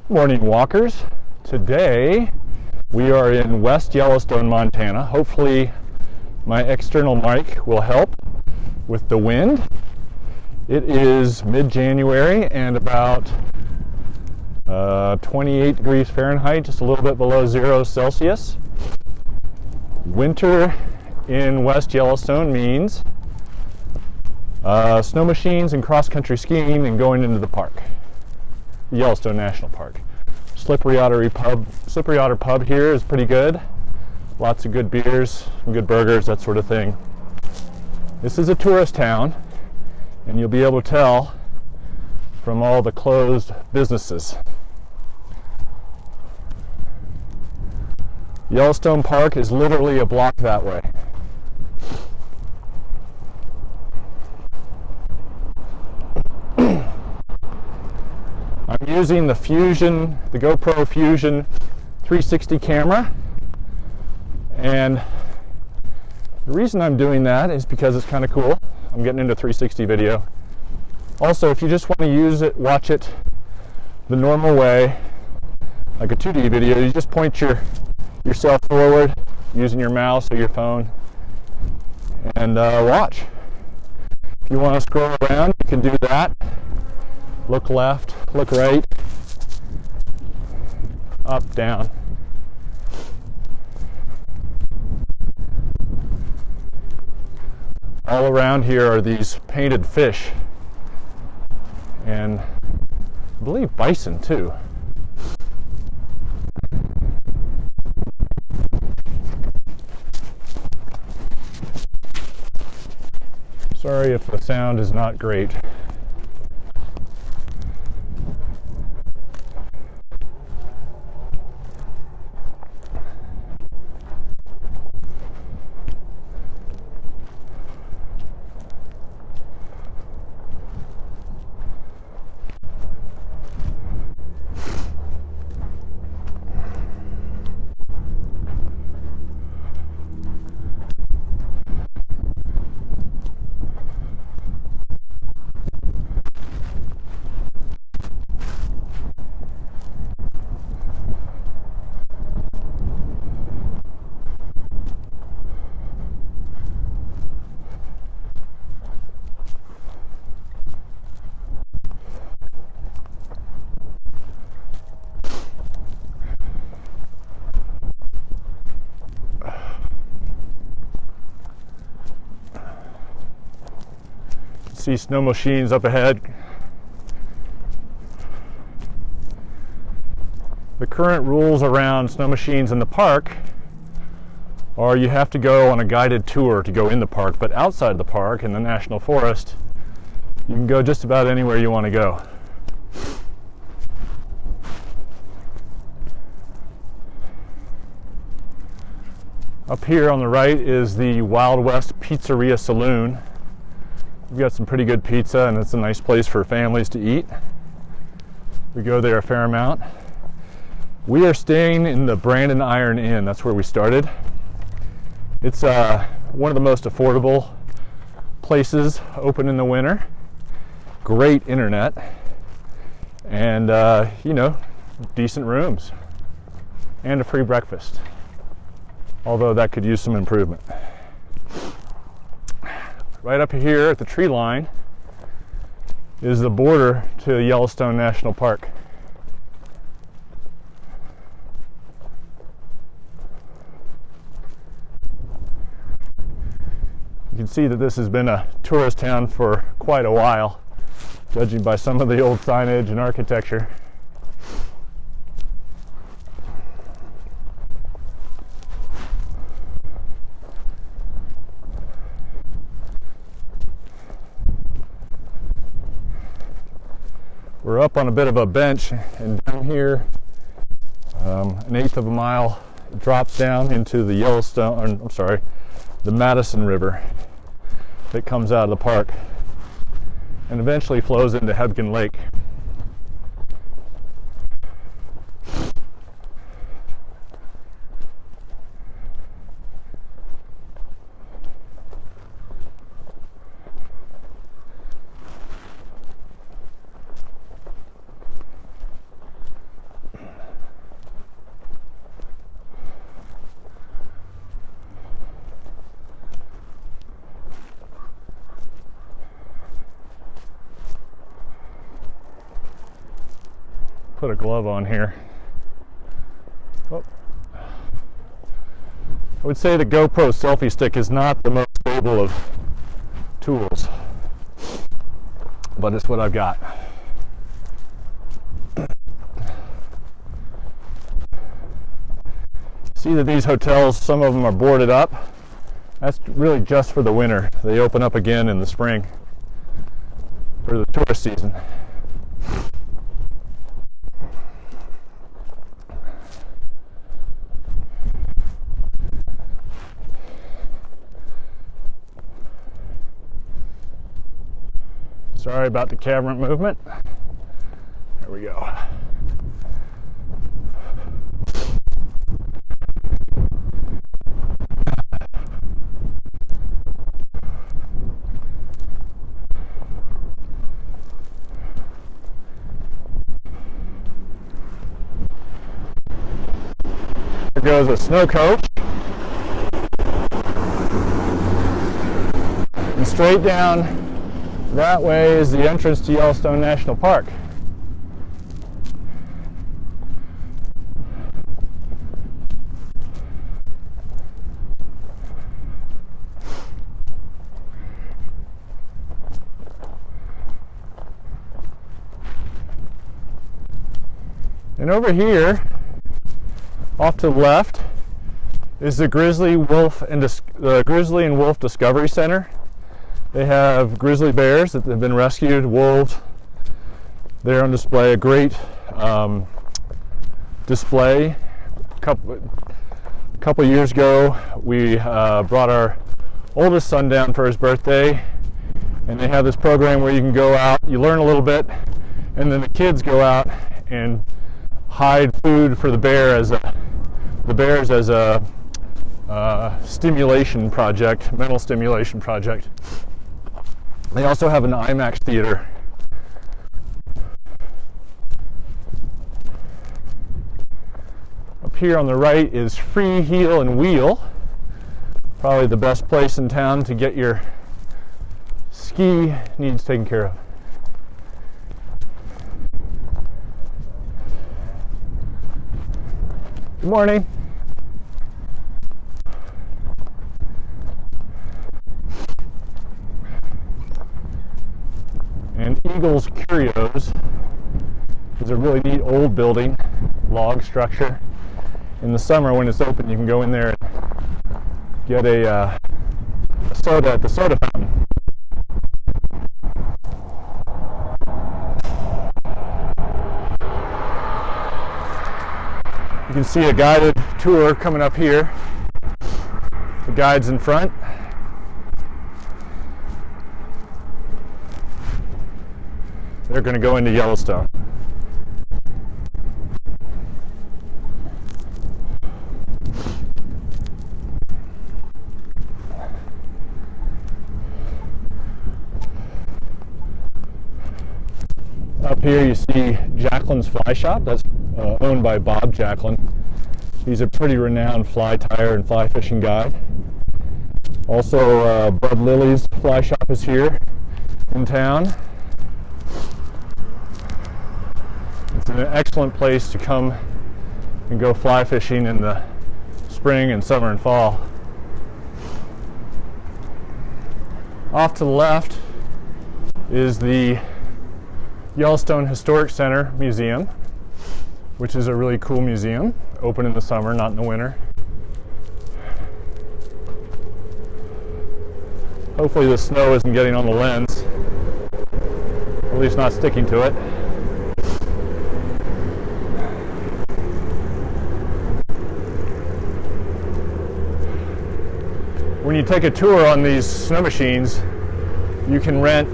Morning walkers. Today we are in West Yellowstone, Montana. Hopefully my external mic will help with the wind. It is mid-January and about 28 degrees Fahrenheit, just a little bit below 0 Celsius. Winter in West Yellowstone means snow machines and cross-country skiing and going into the park. Yellowstone National Park. Slippery Otter Pub here is pretty good. Lots of good beers, some good burgers, that sort of thing. This is a tourist town, and you'll be able to tell from all the closed businesses. Yellowstone Park is literally a block that way. I'm using the GoPro Fusion 360 camera, and the reason I'm doing that is because it's kind of cool. I'm getting into 360 video. Also, if you just want to use it, watch it the normal way, like a 2D video, you just point yourself forward using your mouse or your phone and watch. If you want to scroll around, you can do that. Look left, look right, up, down. All around here are these painted fish, and I believe bison too. Sorry if the sound is not great. See snow machines up ahead. The current rules around snow machines in the park are you have to go on a guided tour to go in the park, but outside the park in the national forest, you can go just about anywhere you want to go. Up here on the right is the Wild West Pizzeria Saloon. We've got some pretty good pizza, and it's a nice place for families to eat. We go there a fair amount. We are staying in the Brandon Iron Inn. That's where we started. It's one of the most affordable places open in the winter. Great internet, and decent rooms, and a free breakfast. Although that could use some improvement. Right up here at the tree line is the border to Yellowstone National Park. You can see that this has been a tourist town for quite a while, judging by some of the old signage and architecture. We're up on a bit of a bench, and down here, an eighth of a mile drops down into the the Madison River that comes out of the park and eventually flows into Hebgen Lake. put a glove on here. Oh. I would say the GoPro selfie stick is not the most stable of tools, but it's what I've got. See that these hotels, some of them are boarded up. That's really just for the winter. They open up again in the spring for the tourist season. Sorry about the camera movement. There we go. There goes a snow coach. And straight down that way is the entrance to Yellowstone National Park. And over here, off to the left, is the Grizzly and Wolf Discovery Center. They have grizzly bears that have been rescued, wolves. They're on display, a great display. A couple years ago, we brought our oldest son down for his birthday, and they have this program where you can go out, you learn a little bit, and then the kids go out and hide food for the bears as a stimulation project, mental stimulation project. They also have an IMAX theater. Up here on the right is Free Heel and Wheel. Probably the best place in town to get your ski needs taken care of. Good morning. And Eagles Curios is a really neat old building, log structure. In the summer when it's open, you can go in there and get a soda at the soda fountain. You can see a guided tour coming up here. The guide's in front. They're going to go into Yellowstone. Up here you see Jacqueline's Fly Shop. That's owned by Bob Jacqueline. He's a pretty renowned fly tyer and fly fishing guide. Also, Bud Lily's Fly Shop is here in town. It's an excellent place to come and go fly fishing in the spring and summer and fall. Off to the left is the Yellowstone Historic Center Museum, which is a really cool museum, open in the summer, not in the winter. Hopefully the snow isn't getting on the lens, at least not sticking to it. When you take a tour on these snow machines, you can rent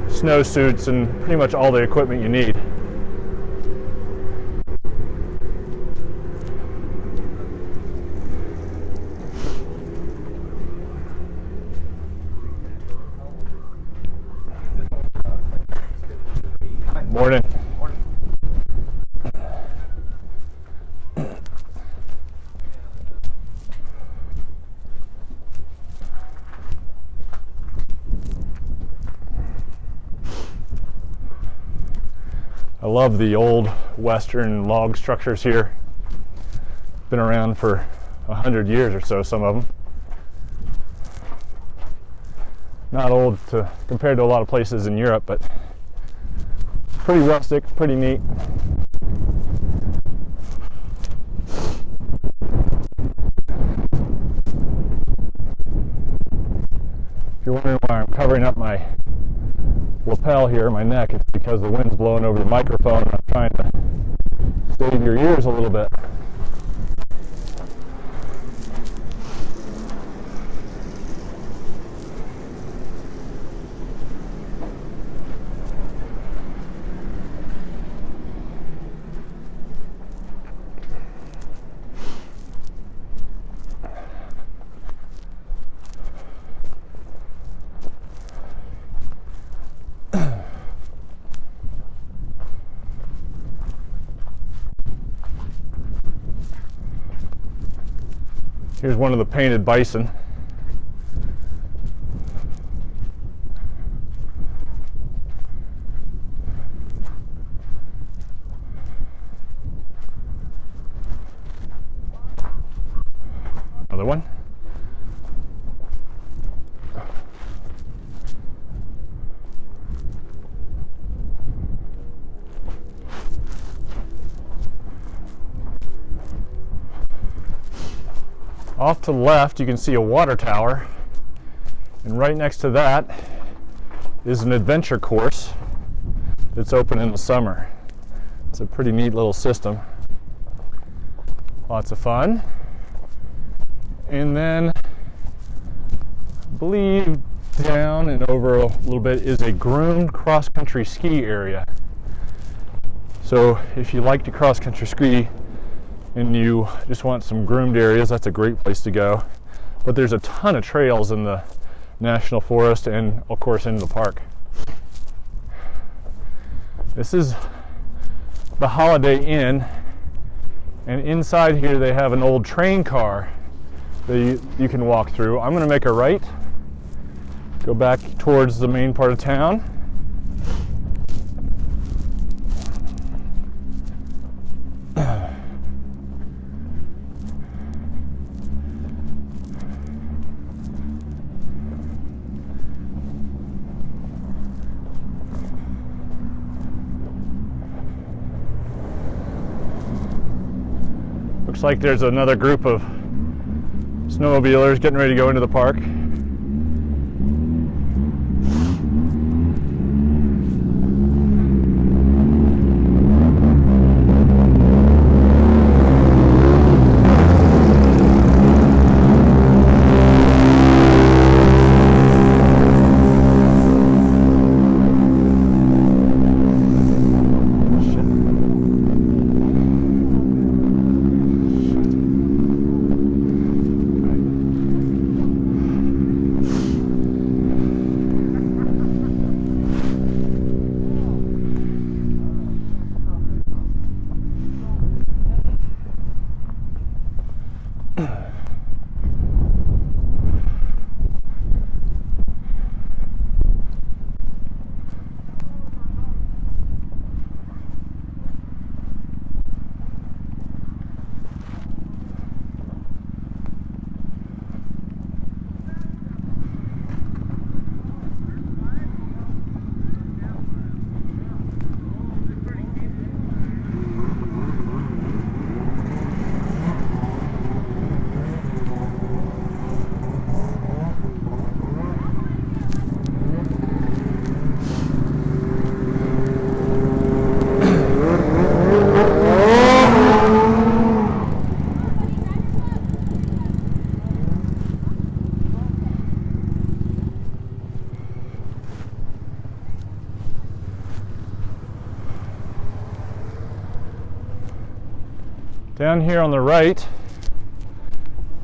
snowsuits and pretty much all the equipment you need. Morning. I love the old western log structures here. Been around for 100 years or so, some of them. Not old compared to a lot of places in Europe, but pretty rustic, pretty neat. If you're wondering why I'm covering up my lapel here, my neck, it's because the wind's blowing over the microphone and I'm trying to save your ears a little bit. Here's one of the painted bison. Another one. Off to the left, you can see a water tower, and right next to that is an adventure course that's open in the summer. It's a pretty neat little system. Lots of fun. And then, I believe down and over a little bit is a groomed cross-country ski area. So if you like to cross-country ski, and you just want some groomed areas, that's a great place to go. But there's a ton of trails in the national forest and of course in the park. This is the Holiday Inn, and inside here they have an old train car that you can walk through. I'm going to make a right, go back towards the main part of town. Looks like there's another group of snowmobilers getting ready to go into the park. Down here on the right,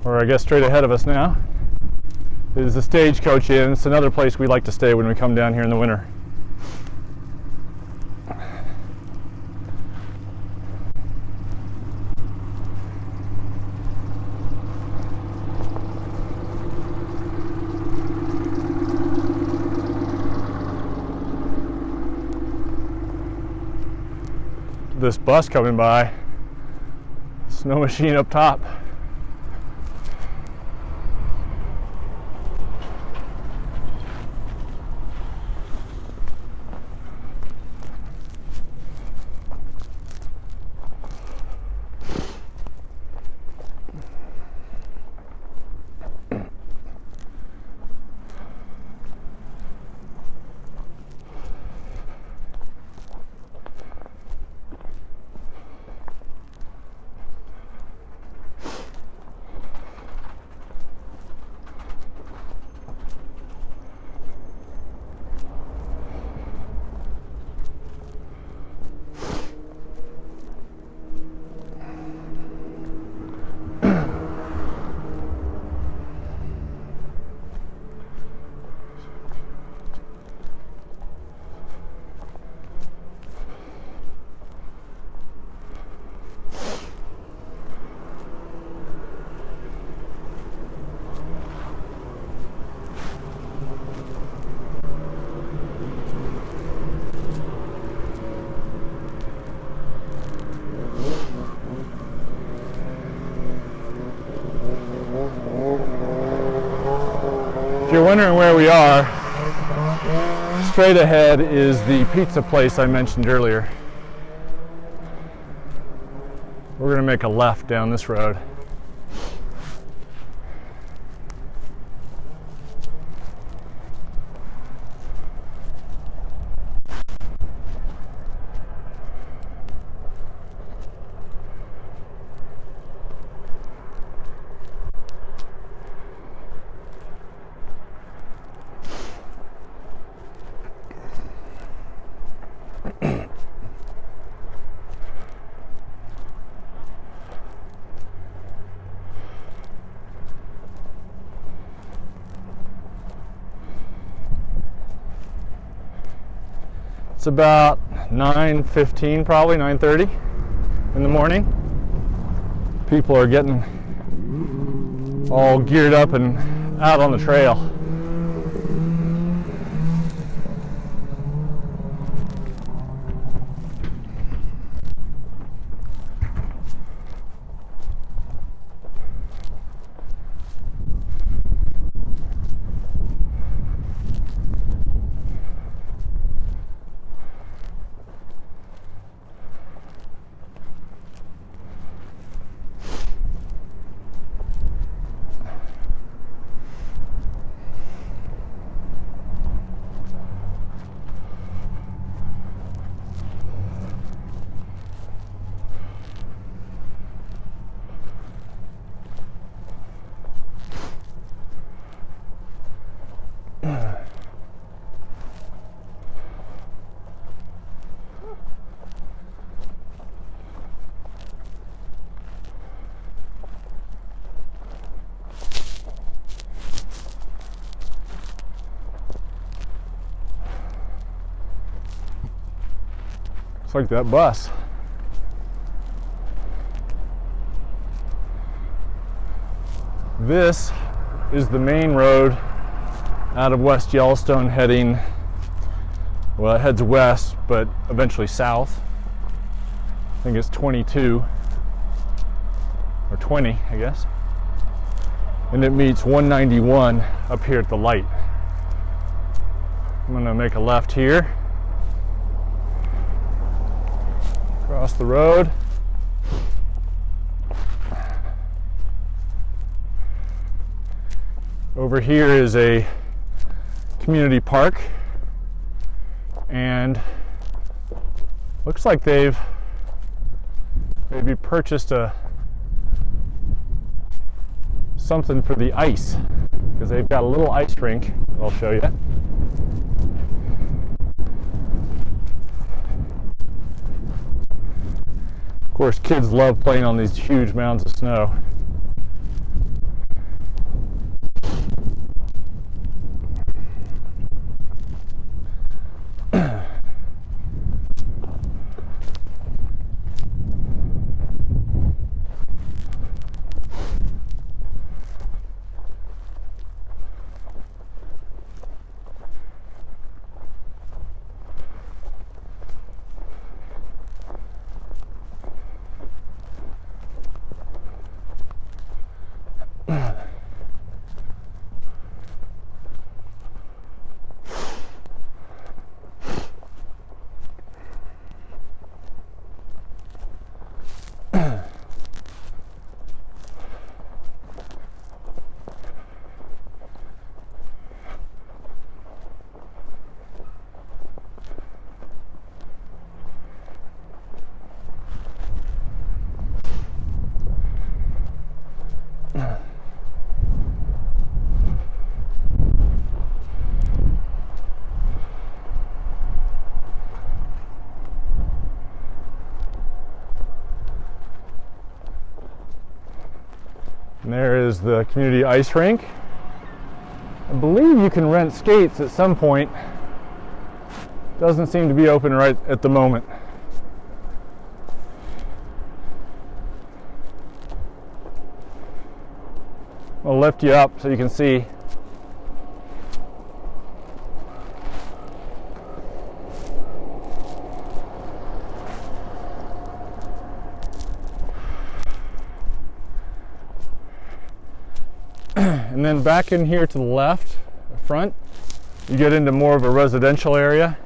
or I guess straight ahead of us now, is the Stagecoach Inn. It's another place we like to stay when we come down here in the winter. this bus coming by. Snow machine up top. If you're wondering where we are, straight ahead is the pizza place I mentioned earlier. We're going to make a left down this road. It's about 9:15, probably 9:30 in the morning. People are getting all geared up and out on the trail. It's like that bus. This is the main road out of West Yellowstone heading, well, it heads west, but eventually south. I think it's 22 or 20, I guess. And it meets 191 up here at the light. I'm gonna make a left here. Across the road. Over here is a community park, and looks like they've maybe purchased something for the ice, because they've got a little ice rink I'll show you. Of course, kids love playing on these huge mounds of snow. And there is the community ice rink. I believe you can rent skates at some point. Doesn't seem to be open right at the moment. I'll lift you up so you can see. And then back in here to the left, the front, you get into more of a residential area,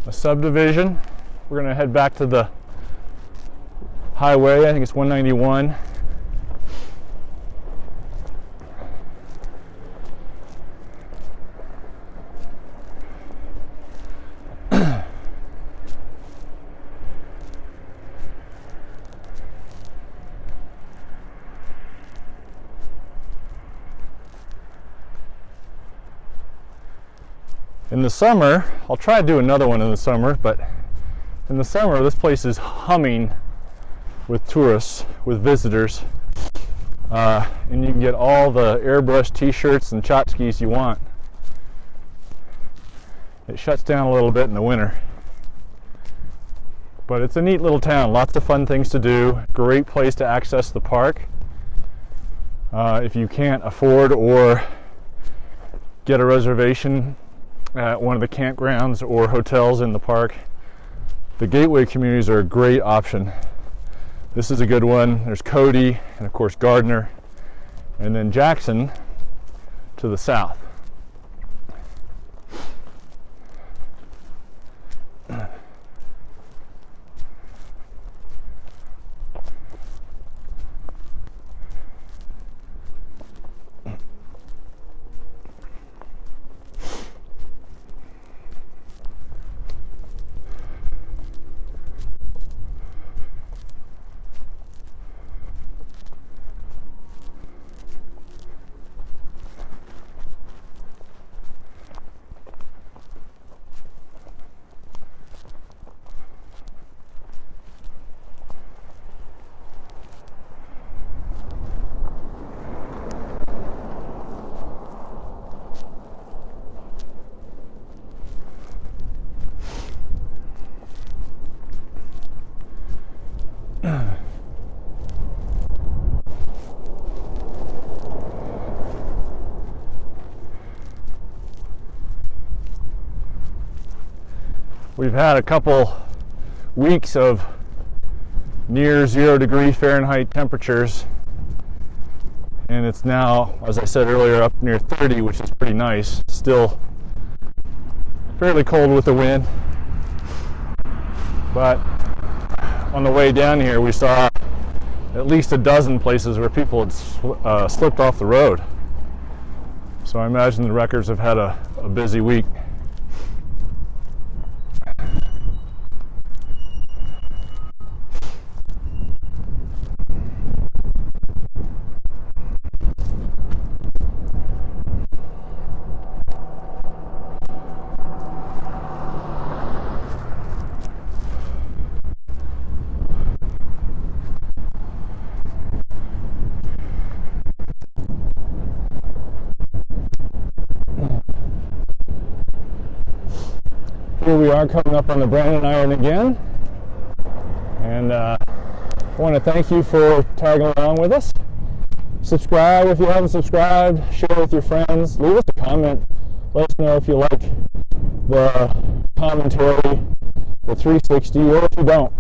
a subdivision. We're going to head back to the highway. I think it's 191. In the summer, I'll try to do another one in the summer, but in the summer this place is humming with tourists, with visitors, and you can get all the airbrush t-shirts and tchotchkes you want. It shuts down a little bit in the winter, but it's a neat little town, lots of fun things to do, great place to access the park. If you can't afford or get a reservation at one of the campgrounds or hotels in the park, the gateway communities are a great option. This is a good one. There's Cody and of course Gardner, and then Jackson to the south. We've had a couple weeks of near 0 degree Fahrenheit temperatures, and it's now, as I said earlier, up near 30, which is pretty nice. Still fairly cold with the wind, but on the way down here we saw at least a dozen places where people had slipped off the road. So I imagine the wreckers have had a busy week. Here we are coming up on the Brandon Iron again, and I want to thank you for tagging along with us. Subscribe if you haven't subscribed, share with your friends, leave us a comment, let us know if you like the commentary, the 360, or if you don't.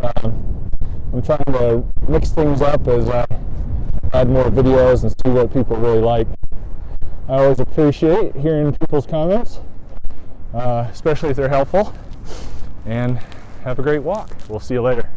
I'm trying to mix things up as I add more videos and see what people really like. I always appreciate hearing people's comments, especially if they're helpful, and have a great walk. We'll see you later.